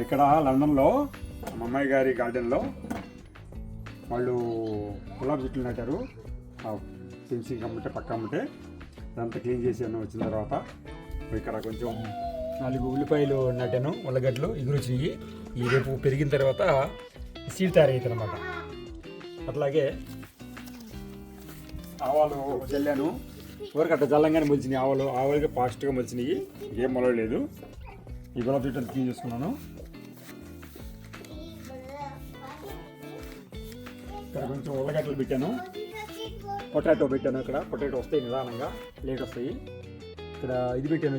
ఇక్కడ లండన్లో మా అమ్మాయి గారి గార్డెన్లో వాళ్ళు గులాబీ చెట్లు నాటారు. ఫెన్సింగ్ అమ్ముంటే పక్క అమ్ముంటే అదంతా క్లీన్ చేసాను. వచ్చిన తర్వాత ఇక్కడ కొంచెం 4 ఉల్లిపాయలు నాటాను. ఉల్లగడ్డలు ఎగురొచ్చినాయి. ఈ రేపు పెరిగిన తర్వాత సీడ్ తయారవుతుంది అన్నమాట. అట్లాగే ఆవాలు చల్లాను. ఊరికట్ట చల్లంగానే మొలిచినాయి ఆవాలుగా ఫాస్ట్గా మొలిచినాయి. ఏం మొలవలేదు. ఈ గులాబీ చెట్టు క్లీన్ చేసుకున్నాను. ఇక్కడ కొంచెం ఉల్లగడ్డలు పెట్టాను. పొటాటో పెట్టాను. ఇక్కడ పొటాటో వస్తాయి నిదానంగా, లేట్ వస్తాయి. ఇక్కడ ఇది పెట్టాను,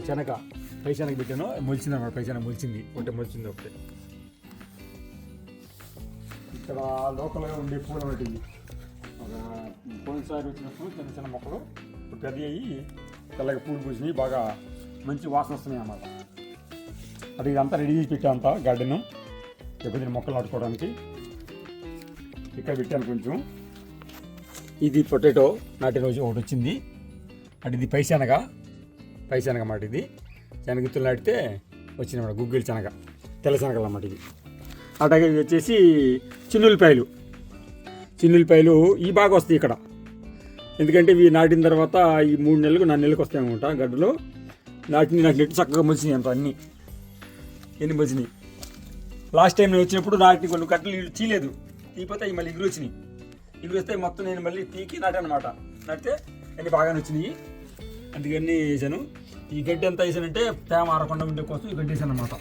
పై శనగ పెట్టాను. మొలిచింది అన్నమాట. పై శనగ మొలిచింది, మొలిచింది ఒకటి. ఇక్కడ లోకల్గా ఉండే పూలు పెట్టింది. ఒక పోయినసారి వచ్చినప్పుడు చిన్న చిన్న మొక్కలు ఇప్పుడు పెద్ద అయ్యి తెల్లగా పూలు పూసినాయి. బాగా మంచి వాసన వస్తున్నాయి అన్నమాట. అది ఇదంతా రెడీ చేసి పెట్టాను అంతా గార్డెన్ ఎప్పుడు మొక్కలు నాటుకోవడానికి. ఇక్కడ పెట్టాను కొంచెం. ఇది పొటాటో నాటిన రోజు ఒకటి వచ్చింది. అంటే ఇది పైశనగ అన్నమాట. ఇది శనగిత్తులు నాటితే వచ్చినమాట. గుగ్గిలి శనగ, తెల్ల శనగలు అన్నమాట. ఇది అట్లాగే ఇవి వచ్చేసి చిన్నుల్లిపాయలు ఈ బాగా వస్తాయి ఇక్కడ. ఎందుకంటే ఇవి నాటిన తర్వాత ఈ 3 నెలలకు 4 నెలలకు వస్తాయి అనమాట. గడ్డలు నాటినట్టు చక్కగా మొలిచినాయి అంత ఎన్ని మొలిచినాయి. లాస్ట్ టైం నేను వచ్చినప్పుడు నాటిన కొన్ని గడ్డలు చీలేదు, తీపోతే అవి మళ్ళీ ఎగురు వచ్చినాయి. ఎగురు వస్తే మొత్తం నేను మళ్ళీ పీకి నాటాను అనమాట. నాటితే అన్ని బాగానే వచ్చినాయి. అందుకని వేసాను. ఈ గడ్డి ఎంత వేసానంటే తేమ ఆరకుండా ఉండే కోసం ఈ గడ్డి వేసాను అనమాట.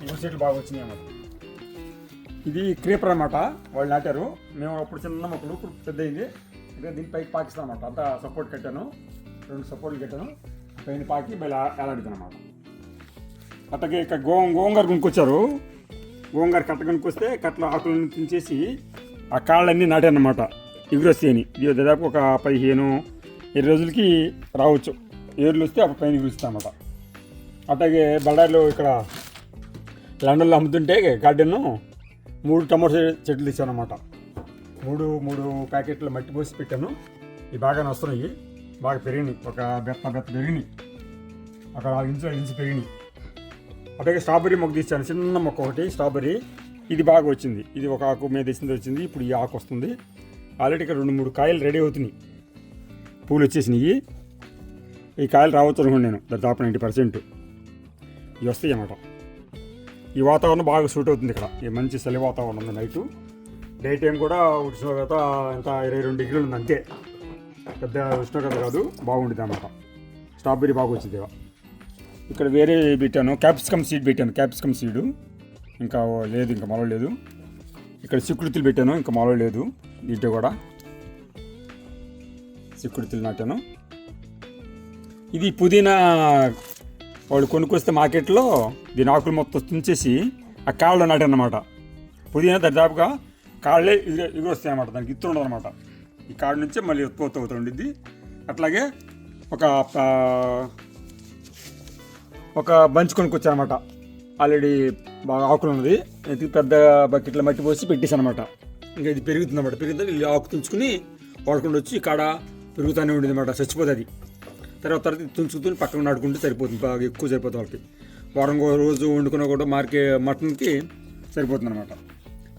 ఈ చెట్లు బాగా వచ్చినాయి అన్నమాట. ఇది క్రీపర్ అనమాట. వాళ్ళు నాటారు. మేము అప్పుడు చిన్న మొక్కలు, ఇప్పుడు పెద్ద అయింది. దీని పైకి పాకిస్తాను అనమాట. అంతా సపోర్ట్ కట్టాను, 2 సపోర్ట్లు కట్టాను. పైన పాకి మళ్ళీ ఏలాడుతాను అనమాట. అట్టగే ఇక గోంగూర కొనుక్కొచ్చారు. గోంగూర కట్ట కొనుక్కొస్తే కట్టల ఆకులను తించేసి ఆ కాళ్ళన్నీ నాటాను అనమాట. ఎగురొస్తాయని. ఇది దాదాపు ఒక 15-20 రోజులకి రావచ్చు. ఏర్లు వస్తే అప్పుడు పైన ఎగురుస్తాయి అన్నమాట. అట్లాగే బళ్ళారిలో ఇక్కడ లండన్లో అమ్ముతుంటే గార్డెన్ 3 టమాటో చెట్లు తెచ్చాను అనమాట. 3 ప్యాకెట్లు మట్టి పోసి పెట్టాను. ఇవి బాగానే వస్తున్నాయి, బాగా పెరిగినాయి. ఒక బెత్త పెరిగినాయి. ఒక 4 ఇంచులు 5 ఇంచులు పెరిగినాయి. అట్లాగే స్ట్రాబెర్రీ మొక్క తీసాను, చిన్న మొక్క ఒకటి స్ట్రాబెర్రీ. ఇది బాగా వచ్చింది. ఇది ఒక ఆకు మీద తెచ్చింది వచ్చింది. ఇప్పుడు ఈ ఆకు వస్తుంది. ఆల్రెడీ ఇక్కడ 2-3 కాయలు రెడీ అవుతున్నాయి, పూలు వచ్చేసినాయి. ఈ కాయలు రావచ్చు అనుకోండి నేను దాదాపు 90% ఇవి వస్తాయి అన్నమాట. ఈ వాతావరణం బాగా సూట్ అవుతుంది ఇక్కడ. ఈ మంచి చలి వాతావరణం ఉంది. డే టైం కూడా ఉష్ణోగ్రత ఎంత 22 డిగ్రీలు ఉంది అంతే. పెద్ద ఉష్ణోగ్రత కాదు, బాగుంటుంది అన్నమాట. స్ట్రాబెర్రీ బాగా వచ్చింది. ఇక్కడ వేరే పెట్టాను, క్యాప్సికమ్ సీడ్ పెట్టాను. క్యాప్సికమ్ సీడు ఇంకా లేదు, ఇంకా మొలవలేదు. ఇక్కడ చిక్కుడుతులు పెట్టాను, ఇంకా మొలవలేదు. దీంట్లో కూడా చిక్కుడుతులు నాటాను. ఇది పుదీనా వాళ్ళు కొనుక్కొస్తే మార్కెట్లో దీని ఆకులు మొత్తం తుంచేసి ఆ కాళ్ళు నాటాను అన్నమాట. పుదీనా దాదాపుగా కాళ్ళే ఎగురొస్తాయి అన్నమాట. దానికి ఇత్తు ఉండదు అనమాట. ఈ కాళ్ళ నుంచే మళ్ళీ ఉత్పత్తి అవుతుండిద్ది. అట్లాగే ఒక బంచ్ కొనుక్కొచ్చాను అనమాట. ఆల్రెడీ బాగా ఆకులు ఉన్నది. పెద్ద బకెట్లో మట్టి పోసి పెట్టేసాను అనమాట. ఇంకా ఇది పెరుగుతుంది అన్నమాట. పెరిగిన ఆకు తుంచుకుని వాడుకుండా వచ్చి కాడ పెరుగుతూనే ఉండేది అనమాట. చచ్చిపోతుంది. తర్వాత తుంచుకుని పక్కన నాటుకుంటే సరిపోతుంది. బాగా ఎక్కువ సరిపోతుంది వాళ్ళకి. వారం రోజు వండుకున్నా కూడా మటన్కి సరిపోతుంది అనమాట.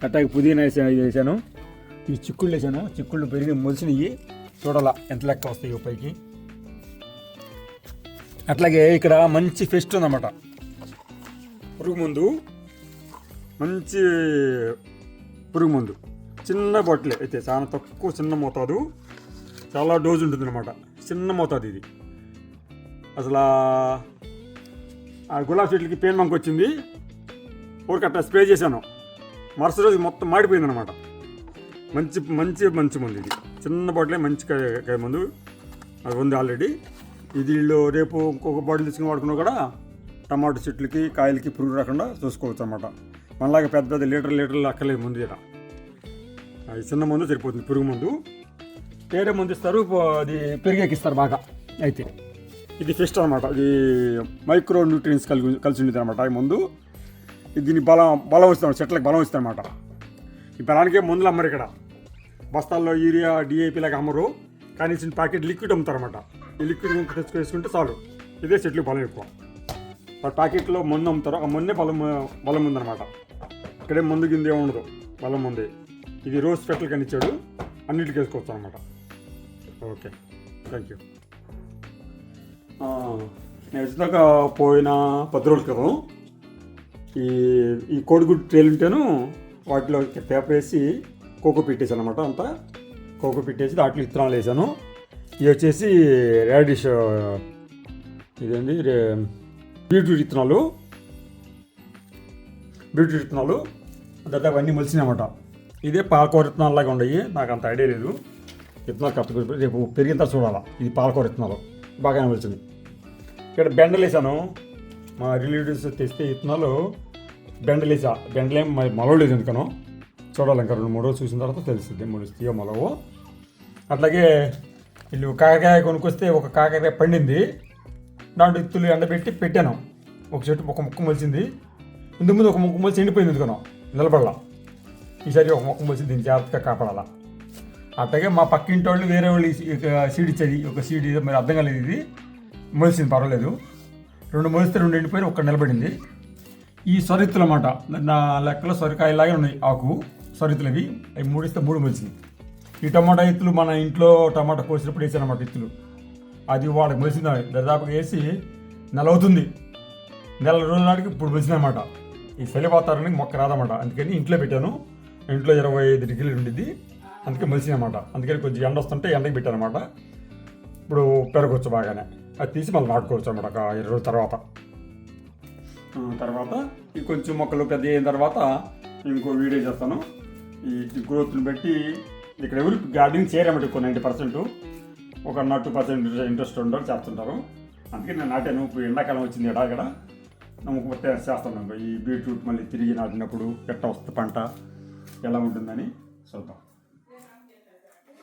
అట్లాగే పుదీనా వేసాను. ఈ చిక్కుళ్ళు వేసాను. చిక్కుళ్ళు పెరిగి మొలిసినవి చూడాల ఎంత లెక్క వస్తాయి పైకి. అట్లాగే ఇక్కడ మంచి ఫెస్ట్ ఉందన్నమాట. పురుగు మందు, మంచి పురుగు మందు, చిన్న బాటిలే అయితే చాలా తక్కువ, చిన్న మోతాదు, చాలా డోజ్ ఉంటుంది అనమాట. చిన్న మోతాదు ఇది. అసలు ఆ గులాబీ చెట్లకి పేను మంకు వచ్చింది. ఊరికట్లా స్ప్రే చేశాను. మరుసటి రోజు మొత్తం మాడిపోయింది అనమాట. మంచి మంచి మంచి మందు ఇది. చిన్న బాటిలే మంచి కాయ మందు అది ఉంది ఆల్రెడీ. ఇది వీళ్ళు రేపు ఇంకొక బాటిల్ తీసుకుని వాడుకున్నా కూడా టమాటో చెట్లకి కాయలకి పురుగు రాకుండా చూసుకోవచ్చు అనమాట. మనలాగా పెద్ద లీటర్లు అక్కర్లేదు ముందు. ఇక్కడ అది చిన్న మందు సరిపోతుంది. పురుగు మందు వేరే మందు ఇస్తారు, అది పెరిగేకిస్తారు బాగా. అయితే ఇది ఫెస్ట్ అనమాట. ఇది మైక్రో న్యూట్రియన్స్ కలిసి ఉండేది అనమాట. ఈ మందు దీన్ని బలం వస్తుంది, చెట్లకు బలం వస్తుంది అనమాట. ఈ బలానికే మందులు అమ్మరు ఇక్కడ. బస్తాల్లో యూరియా డిఏపి లాగా అమ్మరు, కానీ చిన్న ప్యాకెట్ లిక్విడ్ అమ్ముతారన్నమాట. ఈ లిక్విడ్ తెచ్చుకు వేసుకుంటే చాలు. ఇదే చెట్లు బలం ఎక్కువ. వాడు ప్యాకెట్లో మందు అమ్ముతారు, ఆ మొన్నే పొలం ఉందన్నమాట. ఇక్కడే మందు కింద ఏముండదు, పొలం ఉంది. ఇది రోజ్ పెట్ల కానీ ఇచ్చాడు, అన్నిటికి వేసుకోవచ్చు అనమాట. Okay, thank you. నేను వచ్చాక పోయిన 10 రోజుల క్రితం ఈ కోడిగుడ్డు ట్రేలు ఉంటేను వాటిలో పేపర్ వేసి కోకో పెట్టేసాను అనమాట. అంతా కోకో పెట్టేసి దాంట్లో విత్తనాలు వేసాను. ఇవి వచ్చేసి రాడిష్, ఇదేంటి బీట్రూట్ విత్తనాలు దాదాపు అన్నీ మొలిచినాయి అన్నమాట. ఇదే పాలకూర విత్తనాలు ఉన్నాయి. నాకు అంత ఐడియా లేదు, విత్తనాలు కరెక్ట్ రేపు పెరిగిన తర్వాత చూడాలా. ఇది పాలకూర విత్తనాలు బాగానే మొలిచినాయి. ఇక్కడ బెండలు వేసాను, మా రిలేటివ్స్ తెస్తే విత్తనాలు బెండలు వేసా. బెండలేం మొలవలేదు ఎందుకనో, చూడాలి. ఇంకా 2-3 రోజులు చూసిన తర్వాత తెలుస్తుంది మొలుస్తాయో మొలవో. అట్లాగే వీళ్ళు కాకరకాయ కొనుక్కొస్తే ఒక కాకరకాయ పండింది, దాంట్లో ఇత్తులు ఎండబెట్టి పెట్టాను. ఒక చెట్టు ఒక ముక్క మొలిచింది. ఇంతకుముందు ఒక ముక్క మొలిచి ఎండిపోయింది ఎందుకనో, నిలబడలా. ఈసారి ఒక మొక్క మొలిచి దీన్ని జాగ్రత్తగా కాపాడాలా. అట్లాగే మా పక్కింటి వాళ్ళు వేరే వాళ్ళు సీడ్ ఇచ్చేది, ఒక సీడ్ ఏదో మరి అర్థం కాలేదు. ఇది మొలిచింది, పర్వాలేదు. 2 మొలిస్తే 2 ఎండిపోయి 1 నిలబడింది. ఈ సొరిత్తులు అన్నమాట, నా లెక్కలో సొరకాయలాగే ఉన్నాయి ఆకు సొరిత్తులు. అవి 3 ఇస్తే 3 మొలిచినాయి. ఈ టమాటా ఇత్తులు మన ఇంట్లో టమాటా కోసినప్పుడు వేసానమాట ఇత్తులు. అది వాడికి మొలిచింది. దాదాపుగా వేసి నెల అవుతుంది. నెల రోజుల నాటికి ఇప్పుడు మొలిచింది అనమాట. ఈ చలి వాతావరణానికి మొక్క రాదన్నమాట. అందుకని ఇంట్లో పెట్టాను. ఇంట్లో 25 డిగ్రీలు ఉండిద్ది, అందుకే మొలిచింది అనమాట. అందుకని కొంచెం ఎండ వస్తుంటే ఎండకి పెట్టాను అనమాట. ఇప్పుడు పెరగవచ్చు బాగానే. అది తీసి మళ్ళీ నాటుకోవచ్చు అనమాట ఒక 20 రోజుల తర్వాత. ఈ కొంచెం మొక్కలు పెద్ద అయిన తర్వాత ఇంకో వీడియో చేస్తాను. ఈ గ్రోత్ని బట్టి ఇక్కడ ఎవరు గార్డెనింగ్ చేయరన్నమాట. ఎక్కువ 90% ఒక 2% ఇంట్రెస్ట్ ఉండరు, చేస్తుంటారు. అందుకే నేను నాటాను. ఇప్పుడు ఎండాకాలం వచ్చింది ఎడాగడ నమ్మకం చేస్తాను. ఈ బీట్రూట్ మళ్ళీ తిరిగి నాటినప్పుడు ఎట్ట వస్తుంది పంట ఎలా ఉంటుందని చూద్దాం.